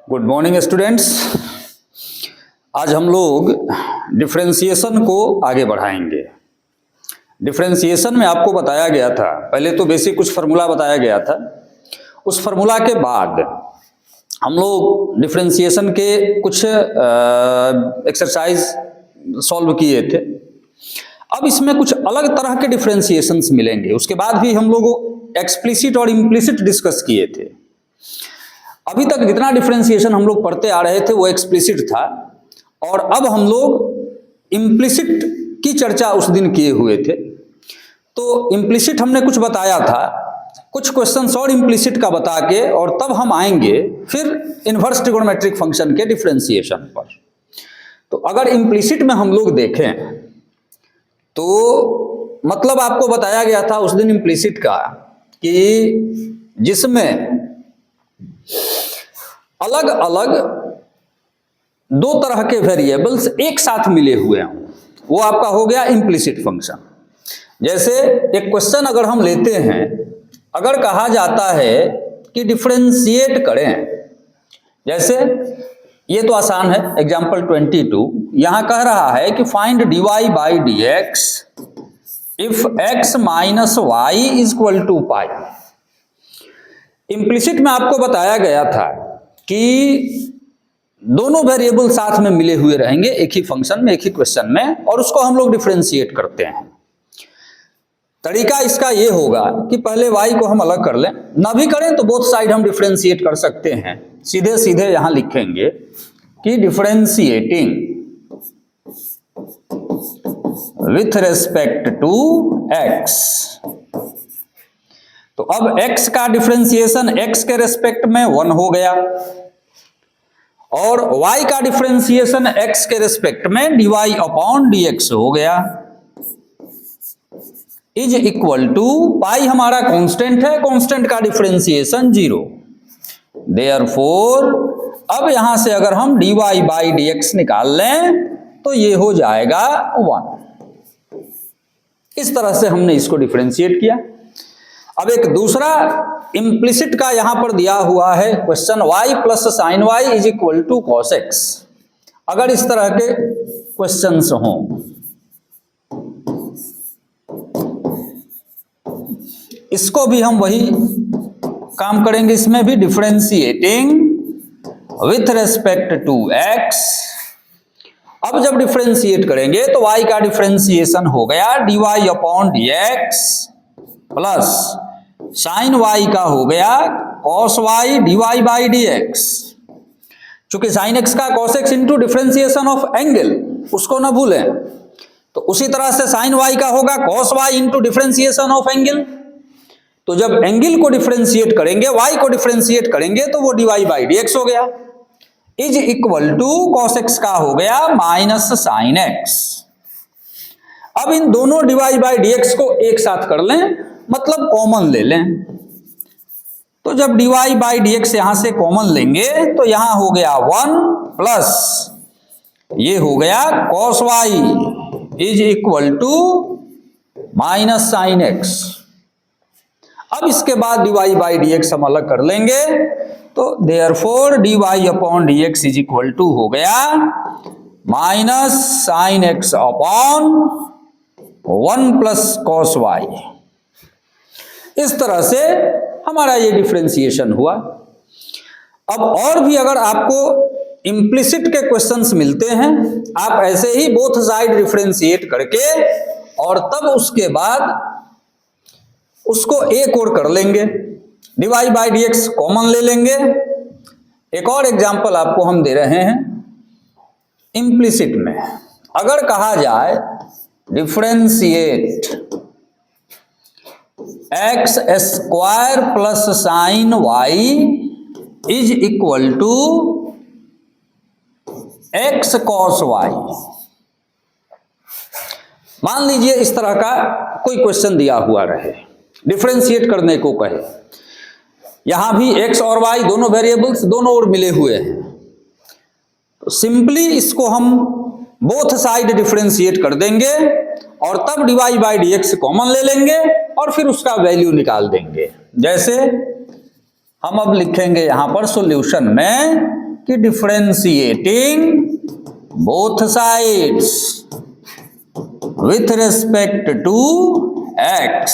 Good morning students. आज हम लोग डिफरेंशिएशन को आगे बढ़ाएंगे। डिफरेंशिएशन में आपको बताया गया था, पहले तो बेसिक कुछ फार्मूला बताया गया था। उस फार्मूला के बाद हम लोग डिफरेंशिएशन के कुछ एक्सरसाइज सॉल्व किए थे। अब इसमें कुछ अलग तरह के डिफरेंशिएशंस मिलेंगे। उसके बाद भी हम लोग एक्सप्लिसिट और इम्प्लिसिट डिस्कस किए थे। अभी तक जितना डिफरेंशिएशन हम लोग पढ़ते आ रहे थे वो एक्सप्लिसिट था, और अब हम लोग इम्प्लिसिट की चर्चा उस दिन किए हुए थे। तो इम्प्लिसिट हमने कुछ बताया था, कुछ क्वेश्चंस और इम्प्लिसिट का बता के, और तब हम आएंगे फिर इनवर्स ट्रिगोनोमेट्रिक फंक्शन के डिफरेंशिएशन पर। तो अगर इम्प्लिसिट में हम लोग देखें तो मतलब आपको बताया गया था उस दिन इम्प्लिसिट का कि जिसमें अलग अलग दो तरह के वेरिएबल्स एक साथ मिले हुए हैं, वो आपका हो गया इम्प्लिसिट फंक्शन। जैसे एक क्वेश्चन अगर हम लेते हैं, अगर कहा जाता है कि डिफरेंशिएट करें, जैसे ये तो आसान है, एग्जांपल 22 यहां कह रहा है कि find dy by D x if x minus y is equal to pi. Implicit में आपको बताया गया था कि दोनों वेरिएबल साथ में मिले हुए रहेंगे एक ही फंक्शन में, एक ही क्वेश्चन में, और उसको हम लोग डिफरेंशिएट करते हैं। तरीका इसका ये होगा कि पहले y को हम अलग कर लें, ना भी करें तो बोथ साइड हम डिफरेंशिएट कर सकते हैं। सीधे सीधे यहां लिखेंगे कि differentiating with respect to x। तो अब x का डिफरेंशिएशन x के रेस्पेक्ट में 1 हो गया, और y का डिफरेंशिएशन x के रेस्पेक्ट में dy अपॉन dx हो गया, इज इक्वल टू पाई हमारा कांस्टेंट है, कांस्टेंट का डिफरेंशिएशन 0। देयरफॉर अब यहां से अगर हम dy बाई dx निकाल लें तो ये हो जाएगा 1। इस तरह से हमने इसको डिफरेंशिएट किया। अब एक दूसरा इम्प्लिसिट का यहां पर दिया हुआ है question, y plus sine y is equal to cos x. अगर इस तरह के क्वेश्चंस हों, इसको भी हम वही काम करेंगे, इसमें भी differentiating with respect to x। अब जब डिफरेंशिएट करेंगे तो y का डिफरेंशिएशन हो गया dy upon dx plus sine y का हो गया cos y dy by dx। चूंकि साइन x का cos x into differentiation of angle, उसको ना भूलें, तो उसी तरह से साइन y का होगा cos y into differentiation of angle. तो जब एंगल को डिफरेंशिएट करेंगे, y को डिफरेंशिएट करेंगे, तो वो dy बाई dx हो गया, is equal to cos x का हो गया माइनस साइन x। अब इन दोनों dy बाई dx को एक साथ कर लें, मतलब कॉमन ले लें। तो जब dy बाई dx यहां से कॉमन लेंगे तो यहां हो गया 1 प्लस ये हो गया cos y is equal to minus sine x। अब इसके बाद dy बाई dx हम अलग कर लेंगे, तो therefore dy upon dx is equal to हो गया minus sine x upon 1 plus cos y। इस तरह से हमारा ये डिफरेंशिएशन हुआ। अब और भी अगर आपको इम्प्लिसिट के क्वेश्चंस मिलते हैं, आप ऐसे ही बोथ साइड डिफरेंशिएट करके और तब उसके बाद उसको एक और कर लेंगे, dy बाई dx कॉमन ले लेंगे। एक और एग्जांपल आपको हम दे रहे हैं इम्प्लिसिट में। अगर कहा जाए differentiate x square plus sine y is equal to x cos y। मान लीजिए इस तरह का कोई क्वेश्चन दिया हुआ रहे, डिफरेंशिएट करने को कहे, यहां भी x और y दोनों वेरिएबल्स दोनों ओर मिले हुए हैं, तो सिंपली इसको हम बोथ साइड डिफरेंशिएट कर देंगे और तब dy बाई dx कॉमन ले लेंगे और फिर उसका वैल्यू निकाल देंगे। जैसे हम अब लिखेंगे यहां पर सॉल्यूशन में कि differentiating both sides with respect to x,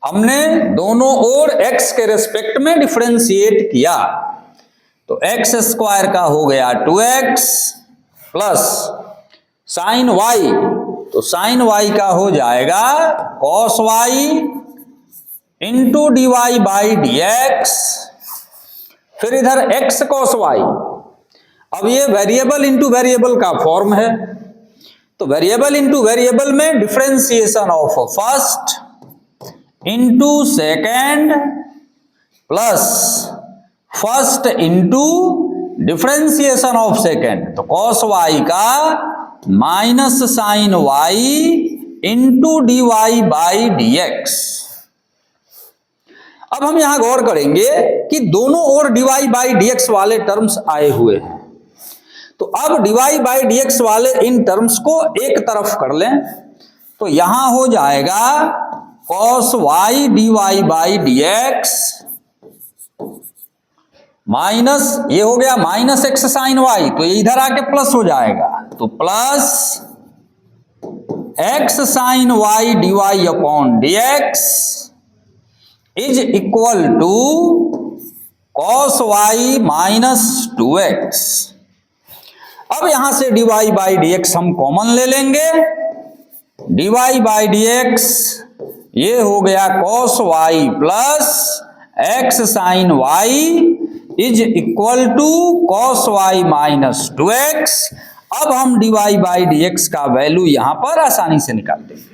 हमने दोनों ओर x के रेस्पेक्ट में डिफरेंशिएट किया तो x स्क्वायर का हो गया 2x प्लस साइन y, तो साइन y का हो जाएगा cos y into dy by dx, फिर इधर x cos y। अब ये वेरिएबल इंटू वेरिएबल का फॉर्म है, तो वेरिएबल इंटू वेरिएबल में differentiation of first into second plus first into differentiation of second, तो cos y का minus sine y into dy by dx। अब हम यहां गौर करेंगे कि दोनों ओर dy बाई dx वाले टर्म्स आए हुए हैं, तो अब dy बाई dx वाले इन टर्म्स को एक तरफ कर लें तो यहां हो जाएगा cos y dy by dx minus ये हो गया माइनस x साइन y, तो ये इधर आके प्लस हो जाएगा, तो plus x sine y dy upon dx is equal to cos y minus 2x। अब यहां से dy बाई dx हम कॉमन ले लेंगे, dy बाई dx ये हो गया cos y plus x sine y is equal to cos y minus 2x। अब हम dy बाई dx का वैल्यू यहां पर आसानी से निकाल देंगे।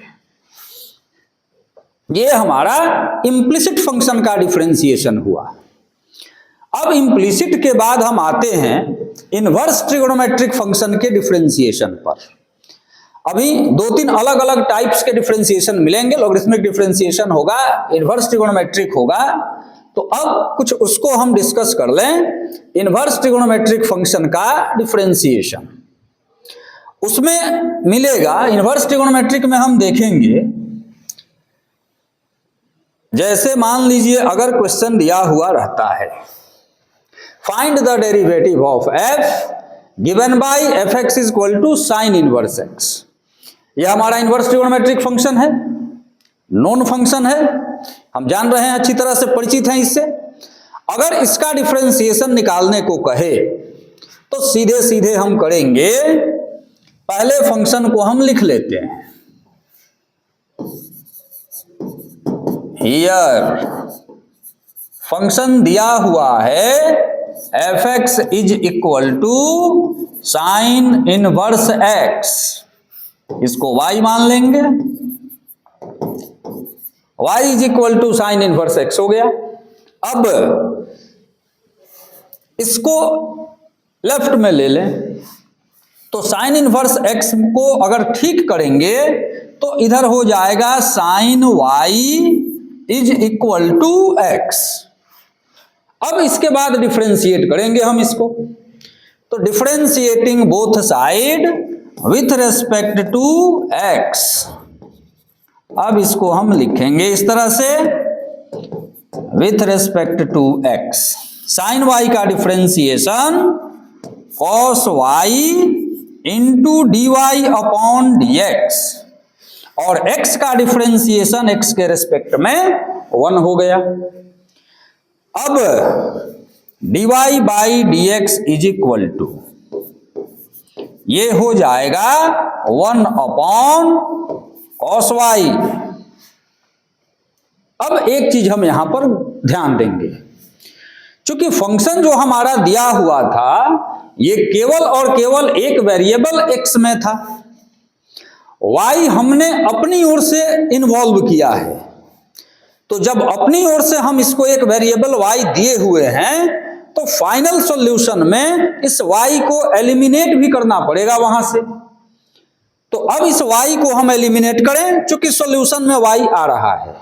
ये हमारा इम्प्लिसिट फंक्शन का डिफरेंशिएशन हुआ। अब इम्प्लिसिट के बाद हम आते हैं इनवर्स ट्रिगोनोमेट्रिक फंक्शन के डिफरेंशिएशन पर। अभी दो तीन अलग अलग टाइप्स के डिफरेंशिएशन मिलेंगे, लॉगरिथमिक डिफरेंशिएशन होगा, इनवर्स ट्रिगोनोमेट्रिक होगा, तो अब कुछ उसको हम डिस्कस कर लें। इनवर्स ट्रिगोनोमेट्रिक फंक्शन का डिफरेंशिएशन उसमें मिलेगा। इनवर्स ट्रिगोनोमेट्रिक में हम देखेंगे, जैसे मान लीजिए अगर क्वेश्चन दिया हुआ रहता है find the derivative of f given by fx is equal to sine inverse x। यह हमारा इनवर्स ट्रिगोनोमेट्रिक फंक्शन है, नोन फंक्शन है, हम जान रहे हैं, अच्छी तरह से परिचित हैं इससे। अगर इसका डिफरेंशिएशन निकालने को कहे तो सीधे सीधे हम करेंगे, पहले फंक्शन को हम लिख लेते हैं। हियर फंक्शन दिया हुआ है fx is equal to sine inverse x, इसको y मान लेंगे, y is equal to sine inverse x हो गया। अब इसको लेफ्ट में ले लें तो साइन इनवर्स x को अगर ठीक करेंगे तो इधर हो जाएगा sine y is equal to x। अब इसके बाद डिफरेंशिएट करेंगे हम इसको, तो differentiating both side with respect to x। अब इसको हम लिखेंगे इस तरह से, with respect to x, sine y का differentiation cos y into dy upon dx, और x का डिफरेंशिएशन x के रेस्पेक्ट में 1 हो गया। अब dy by dx is equal to ये हो जाएगा 1 अपॉन cos y। अब एक चीज हम यहां पर ध्यान देंगे, क्योंकि फंक्शन जो हमारा दिया हुआ था ये केवल और केवल एक वेरिएबल x में था, y हमने अपनी ओर से इन्वॉल्व किया है, तो जब अपनी ओर से हम इसको एक वेरिएबल y दिए हुए हैं तो फाइनल सॉल्यूशन में इस y को एलिमिनेट भी करना पड़ेगा वहां से। तो अब इस y को हम एलिमिनेट करें, क्योंकि सॉल्यूशन में y आ रहा है,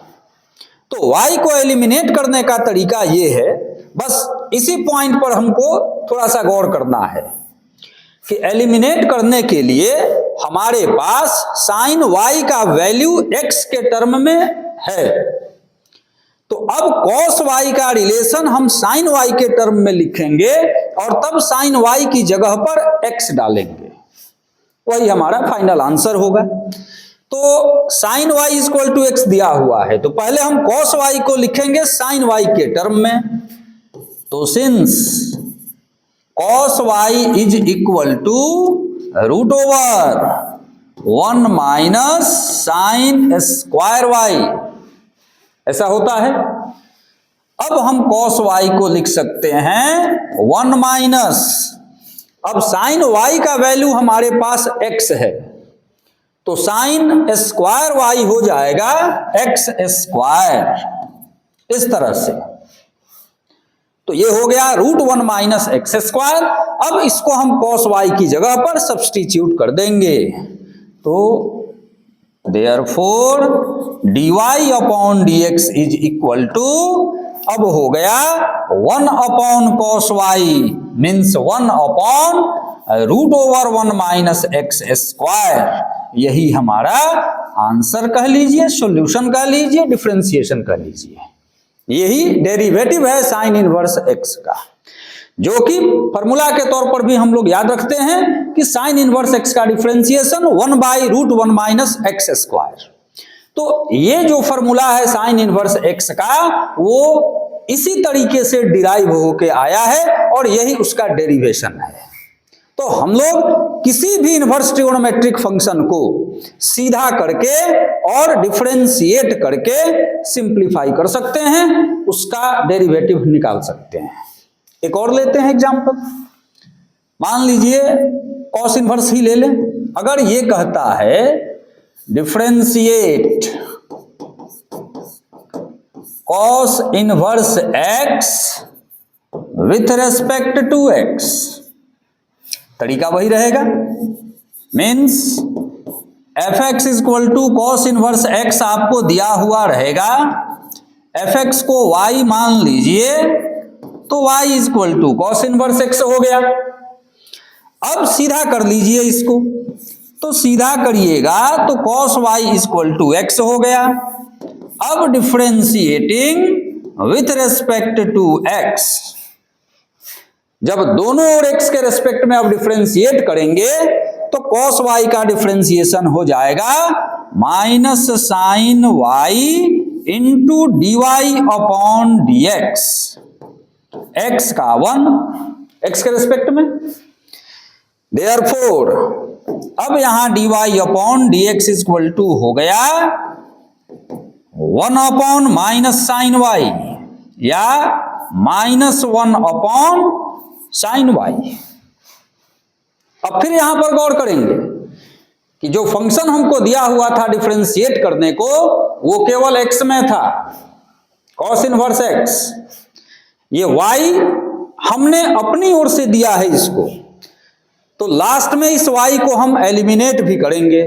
तो y को एलिमिनेट करने का तरीका ये है, बस इसी पॉइंट पर हमको थोड़ा सा गौर करना है कि एलिमिनेट करने के लिए हमारे पास साइन y का वैल्यू x के टर्म में है, तो अब cos y का रिलेशन हम sin y के टर्म में लिखेंगे और तब sin y की जगह पर x डालेंगे, वही हमारा फाइनल आंसर होगा। तो sin y equal to x दिया हुआ है, तो पहले हम cos y को लिखेंगे sin y के टर्म में। तो since cos y is equal to root over 1 minus sine square y, ऐसा होता है। अब हम cos y को लिख सकते हैं 1 माइनस, अब sin y का वैल्यू हमारे पास x है, तो साइन स्क्वायर y हो जाएगा x स्क्वायर, इस तरह से। तो ये हो गया रूट 1 माइनस एक्स स्क्वायर। अब इसको हम cos y की जगह पर सब्सटीट्यूट कर देंगे, तो therefore dy upon dx is equal to, अब हो गया 1 upon cos y means 1 upon root over 1 minus x square. यही हमारा आंसर कह लीजिए, सॉल्यूशन कह लीजिए, डिफरेंशिएशन कह लीजिए। यही डेरिवेटिव है साइन इनवर्स एक्स का, जो कि फॉर्मूला के तौर पर भी हम लोग याद रखते हैं कि साइन इनवर्स एक्स का differentiation 1 by root 1 minus x square. तो ये जो फॉर्मूला है साइन इनवर्स एक्स का, वो इसी तरीके से डिराइव होके आया है और यही उसका डेरिवेशन है। तो हम लोग किसी भी इनवर्स ट्रिगोनोमेट्रिक फंक्शन को सीधा करके और डिफरेंशिएट करके सिंप्लीफाई कर सकते हैं, उसका डेरिवेटिव निकाल सकते हैं। एक और लेते हैं एग्जांपल, मान लीजिए कॉस इनवर्स ही ले लें। अगर ये कहता है differentiate cos inverse x with respect to x, तरीका वही रहेगा, means f x equal to cos inverse x आपको दिया हुआ रहेगा, एफ एक्स को y मान लीजिए, तो y equal to cos inverse x हो गया। अब सीधा कर लीजिए इसको, तो सीधा करिएगा तो cos y equal to x हो गया। अब differentiating with respect to x, जब दोनों ओर x के रेस्पेक्ट में अब डिफरेंशिएट करेंगे तो cos y का डिफरेंशिएशन हो जाएगा minus sine y into D y upon d x, x का 1 x के रेस्पेक्ट में। देयरफॉर अब यहां d y upon d x equal to हो गया 1 अपॉन माइनस साइन वाई या माइनस 1 अपॉन साइन वाई। अब फिर यहां पर गौर करेंगे कि जो फंक्शन हमको दिया हुआ था डिफरेंशिएट करने को, वो केवल x में था, cos इनवर्स x। ये y हमने अपनी ओर से दिया है इसको, तो लास्ट में इस y को हम एलिमिनेट भी करेंगे।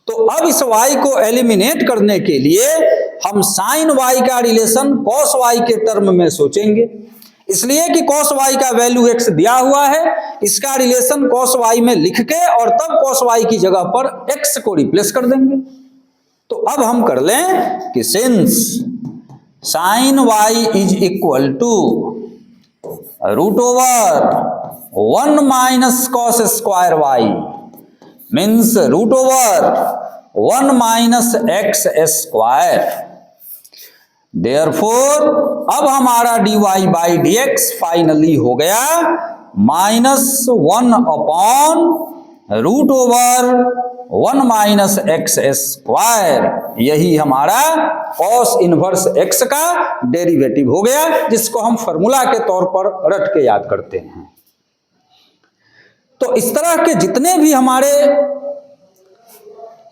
तो अब इस y को एलिमिनेट करने के लिए हम साइन y का रिलेशन cos y के टर्म में सोचेंगे, इसलिए कि cos y का वैल्यू x दिया हुआ है, इसका रिलेशन cos y में लिख के और तब cos y की जगह पर x को रिप्लेस कर देंगे। तो अब हम कर लें कि since sine y is equal to root over 1 minus cos square y means root over 1 minus x square. Therefore अब हमारा dy by D x finally हो गया minus 1 upon root over 1 minus x square. यही हमारा cos inverse x का derivative हो गया, जिसको हम फॉर्मूला के तौर पर रट के याद करते हैं। तो इस तरह के जितने भी हमारे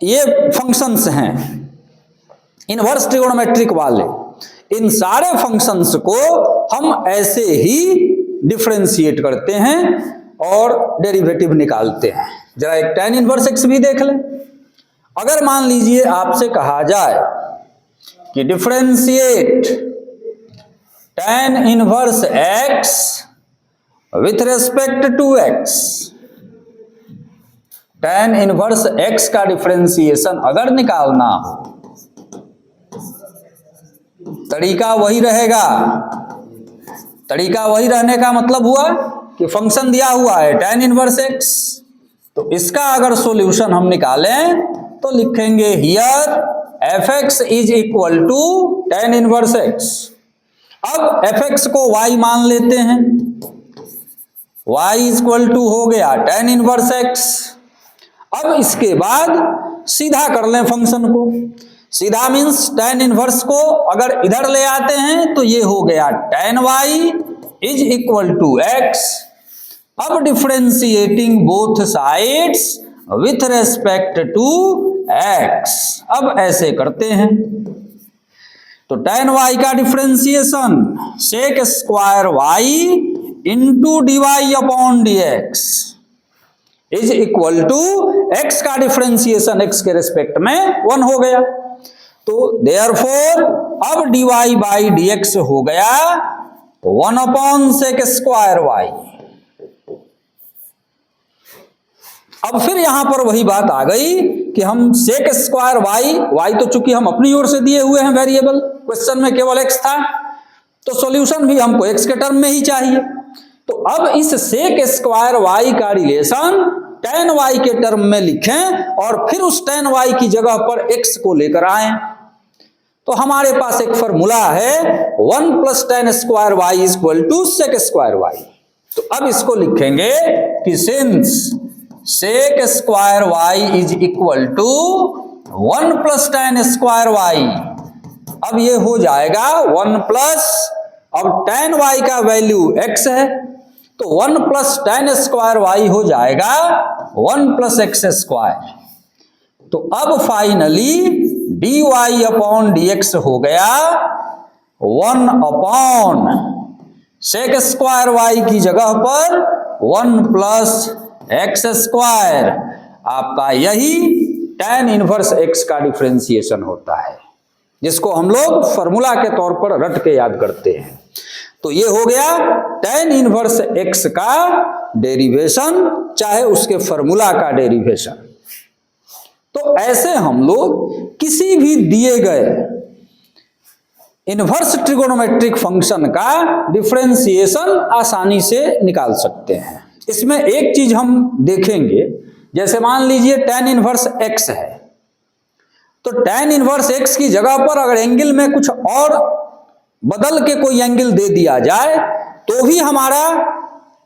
ये फंक्शंस हैं इनवर्स ट्रिगोनोमेट्रिक वाले, इन सारे फंक्शंस को हम ऐसे ही डिफरेंशिएट करते हैं और डेरिवेटिव निकालते हैं। जरा एक tan इनवर्स x भी देख लें। अगर मान लीजिए आपसे कहा जाए कि differentiate tan inverse x with respect to x, tan inverse x का डिफरेंशिएशन अगर निकालना हो तरीका वही रहेगा। तरीका वही रहने का मतलब हुआ कि फंक्शन दिया हुआ है tan इनवर्स x, तो इसका अगर सॉल्यूशन हम निकालें तो लिखेंगे here fx is equal to tan inverse x। अब fx को y मान लेते हैं, y इज इक्वल टू हो गया tan इनवर्स x। अब इसके बाद सीधा कर लें फंक्शन को। सीधा मीन्स tan इनवर्स को अगर इधर ले आते हैं तो ये हो गया tan y is equal to x। अब differentiating both sides with respect to x, अब ऐसे करते हैं तो tan y का differentiation sec square y into dy upon dx is equal to x का डिफरेंशिएशन x के रेस्पेक्ट में 1 हो गया। तो देयरफॉर अब dy बाई dx हो गया 1 अपॉन sec स्क्वायर y। अब फिर यहां पर वही बात आ गई कि हम sec स्क्वायर y तो चूंकि हम अपनी ओर से दिए हुए हैं वेरिएबल, क्वेश्चन में केवल x था, तो सॉल्यूशन भी हमको x के टर्म में ही चाहिए। तो अब इस sec स्क्वायर y का रिलेशन tan y के टर्म में लिखें और फिर उस tan y की जगह पर x को लेकर आए। तो हमारे पास एक फॉर्मूला है 1 plus tan square y is equal to sec square y। तो अब इसको लिखेंगे कि since sec square y is equal to 1 plus tan square y, अब ये हो जाएगा 1 प्लस, अब tan y का वैल्यू x है तो 1 प्लस tan स्क्वायर y हो जाएगा 1 प्लस x स्क्वायर। तो अब फाइनली dy अपॉन dx हो गया 1 अपॉन sec स्क्वायर y की जगह पर 1 प्लस x स्क्वायर, आपका यही tan इनवर्स x का डिफरेंशिएशन होता है, जिसको हम लोग फॉर्मूला के तौर पर रट के याद करते हैं। तो ये हो गया tan इनवर्स x का डेरिवेशन, चाहे उसके फॉर्मूला का डेरिवेशन। तो ऐसे हम लोग किसी भी दिए गए इनवर्स ट्रिगोनोमेट्रिक फंक्शन का डिफरेंशिएशन आसानी से निकाल सकते हैं। इसमें एक चीज हम देखेंगे, जैसे मान लीजिए tan इनवर्स x है, तो tan इनवर्स x की जगह पर अगर एंगल में कुछ और बदल के कोई एंगल दे दिया जाए तो भी हमारा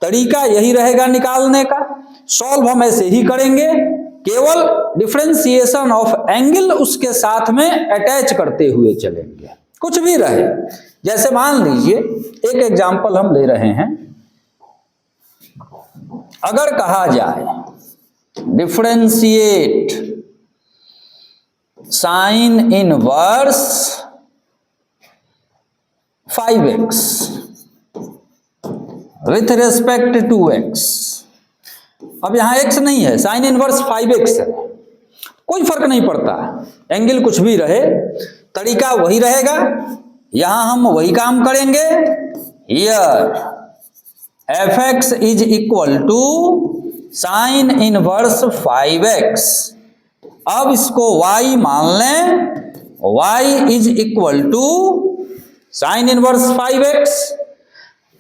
तरीका यही रहेगा निकालने का। सॉल्व हम ऐसे ही करेंगे, केवल डिफरेंशिएशन ऑफ एंगल उसके साथ में अटैच करते हुए चलेंगे, कुछ भी रहे। जैसे मान लीजिए एक एग्जांपल हम ले रहे हैं, अगर कहा जाए differentiate sine inverse 5x with respect to x। अब यहां x नहीं है, साइन इनवर्स 5x है, कोई फर्क नहीं पड़ता, एंगल कुछ भी रहे, तरीका वही रहेगा। यहां हम वही काम करेंगे। Here fx is equal to sine inverse 5x। अब इसको y मान लें, y is equal to sine inverse 5x।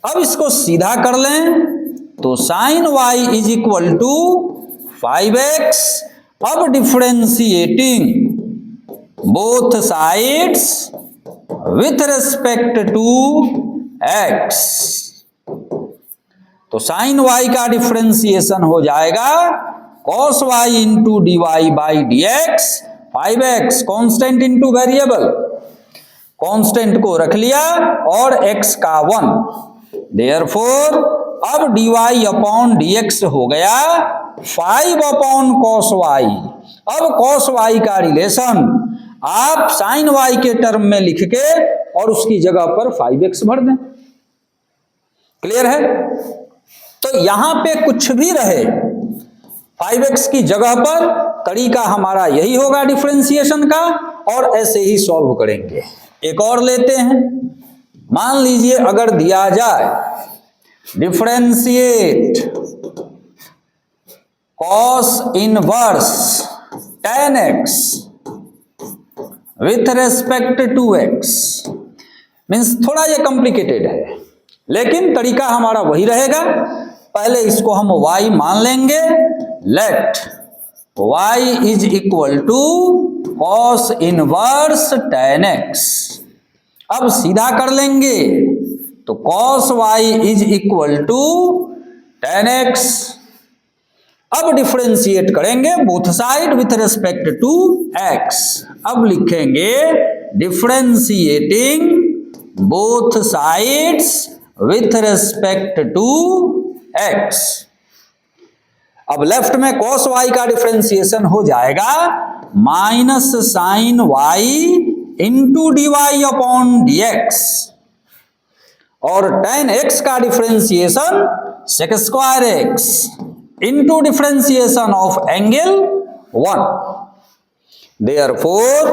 अब इसको सीधा कर लें तो sine y is equal to 5x। अब differentiating both sides with respect to x, तो साइन y का डिफरेंशिएशन हो जाएगा cos y into D Y by D X. 5x constant into variable, constant को रख लिया और x का 1, देयरफॉर अब dy अपॉन dx हो गया 5 अपॉन cos y। अब cos y का रिलेशन आप sin y के टर्म में लिख के और उसकी जगह पर 5x भर दें। क्लियर है? तो यहां पे कुछ भी रहे 5x की जगह पर, तरीका हमारा यही होगा डिफरेंशिएशन का, और ऐसे ही सॉल्व करेंगे। एक और लेते हैं, मान लीजिए अगर दिया जाए differentiate cos inverse tan x with respect to x, means थोड़ा ये कॉम्प्लिकेटेड है, लेकिन तरीका हमारा वही रहेगा। पहले इसको हम y मान लेंगे, let y is equal to cos inverse tan x। अब सीधा कर लेंगे तो cos y is equal to tan x। अब डिफरेंशिएट करेंगे both side with respect to x। अब लिखेंगे differentiating both sides with respect to x। अब लेफ्ट में cos y का डिफरेंशिएशन हो जाएगा minus sine y into D y upon d x, और tan x का differentiation sec square x into differentiation of angle 1। Therefore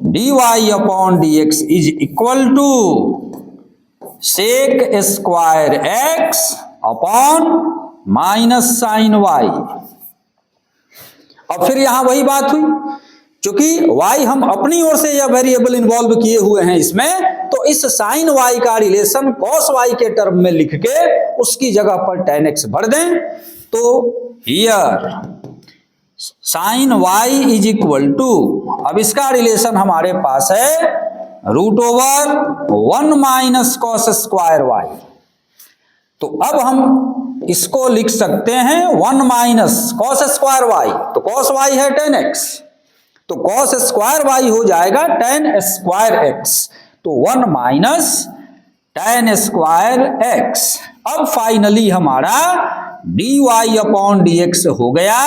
dy upon dx is equal to sec square x upon minus sine y। अब फिर यहां वही बात हुई, क्योंकि y हम अपनी ओर से यह वेरिएबल इन्वॉल्व किए हुए हैं इसमें, तो इस साइन y का रिलेशन cos y के टर्म में लिख के उसकी जगह पर tan x भर दें। तो here sine y is equal to, अब इसका रिलेशन हमारे पास है root over 1 minus cos square y। तो अब हम इसको लिख सकते हैं 1 माइनस कॉस स्क्वायर y, तो cos y है tan x, तो cos स्क्वायर y हो जाएगा tan स्क्वायर x, तो 1 माइनस tan स्क्वायर x। अब फाइनली हमारा dy अपॉन dx हो गया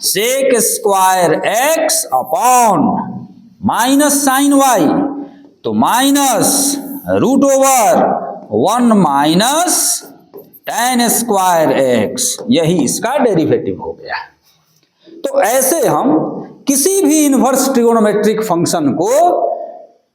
sec square x upon minus sine y, तो minus root over 1 minus tan square x, यही इसका डेरिवेटिव हो गया। तो ऐसे हम किसी भी इनवर्स ट्रिगोनोमेट्रिक फंक्शन को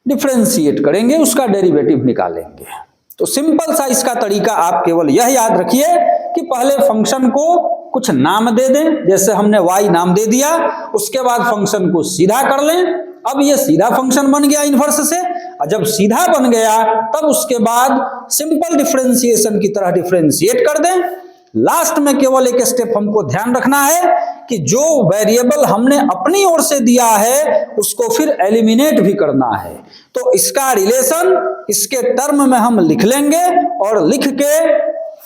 डिफरेंशिएट करेंगे, उसका डेरिवेटिव निकालेंगे। तो सिंपल सा इसका तरीका आप केवल यह याद रखिए कि पहले फंक्शन को कुछ नाम दे दें, जैसे हमने y नाम दे दिया, उसके बाद फंक्शन को सीधा कर लें। अब ये सीधा फंक्शन बन गया इनवर्स से, और जब सीधा बन गया तब उसके बाद सिंपल डिफरेंशिएशन की तरह डिफरेंशिएट कर दें। लास्ट में केवल एक स्टेप हमको ध्यान रखना है कि जो वेरिएबल हमने अपनी ओर से दिया है उसको फिर एलिमिनेट भी करना है। तो इसका रिलेशन इसके टर्म में हम लिख लेंगे और लिख के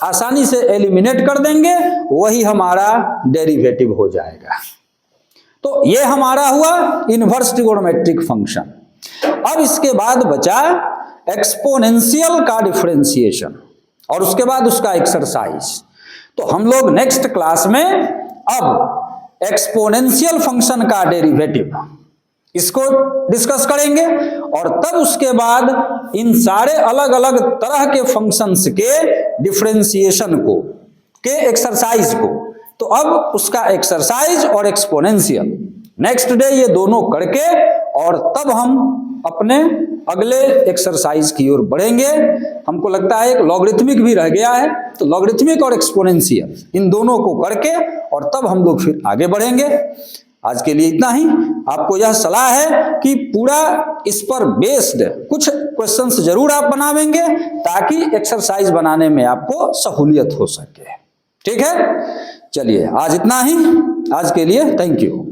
आसानी से एलिमिनेट कर देंगे, वही हमारा डेरिवेटिव हो जाएगा। तो ये हमारा हुआ इनवर्स ट्रिगोनोमेट्रिक फंक्शन। अब इसके बाद बचा एक्सपोनेंशियल का डिफरेंशिएशन और उसके बाद उसका एक्सरसाइज। तो हम लोग नेक्स्ट क्लास में अब एक्सपोनेंशियल फंक्शन का डेरिवेटिव इसको डिस्कस करेंगे, और तब उसके बाद इन सारे अलग अलग तरह के फंक्शंस के डिफरेंशिएशन को के एक्सरसाइज को, तो अब उसका एक्सरसाइज और एक्सपोनेंशियल नेक्स्ट डे ये दोनों करके, और तब हम अपने अगले एक्सरसाइज की ओर बढ़ेंगे। हमको लगता है एक लॉगरिथमिक भी रह गया है, तो लॉगरिथमिक और एक्सपोनेंशियल इन दोनों को करके और तब हम लोग फिर आगे बढ़ेंगे। आज के लिए इतना ही। आपको यह सलाह है कि पूरा इस पर बेस्ड कुछ क्वेश्चंस जरूर आप बनावेंगे, ताकि एक्सरसाइज बनाने में आपको सहूलियत हो सके। ठीक है, चलिए आज इतना ही। आज के लिए थैंक यू।